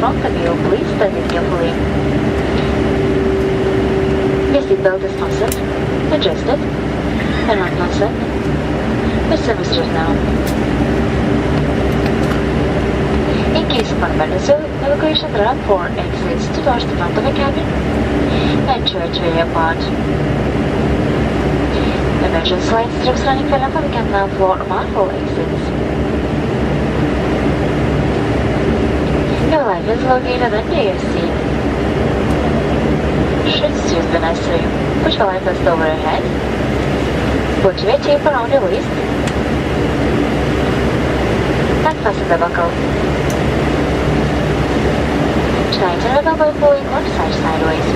front of you, please stand in carefully. Your seatbelt is fastened, adjusted, and unfastened. Your service is now. In case of an emergency evacuation, there are 4 exits towards the front of the cabin and 2 at rear part. Emergency light strips running for the cabin now for all exits. Your life is located under your seat. Should it be necessary, put your life vest over your head. Put your tape around your waist. And fasten the buckle. Tighten the buckle by pulling one side sideways.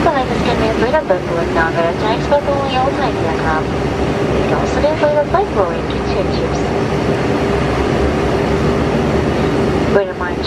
The life vest can be inflated by pulling down the tanks by pulling your tight the knob. It can also be inflated by blowing into your tubes. Wait a moment,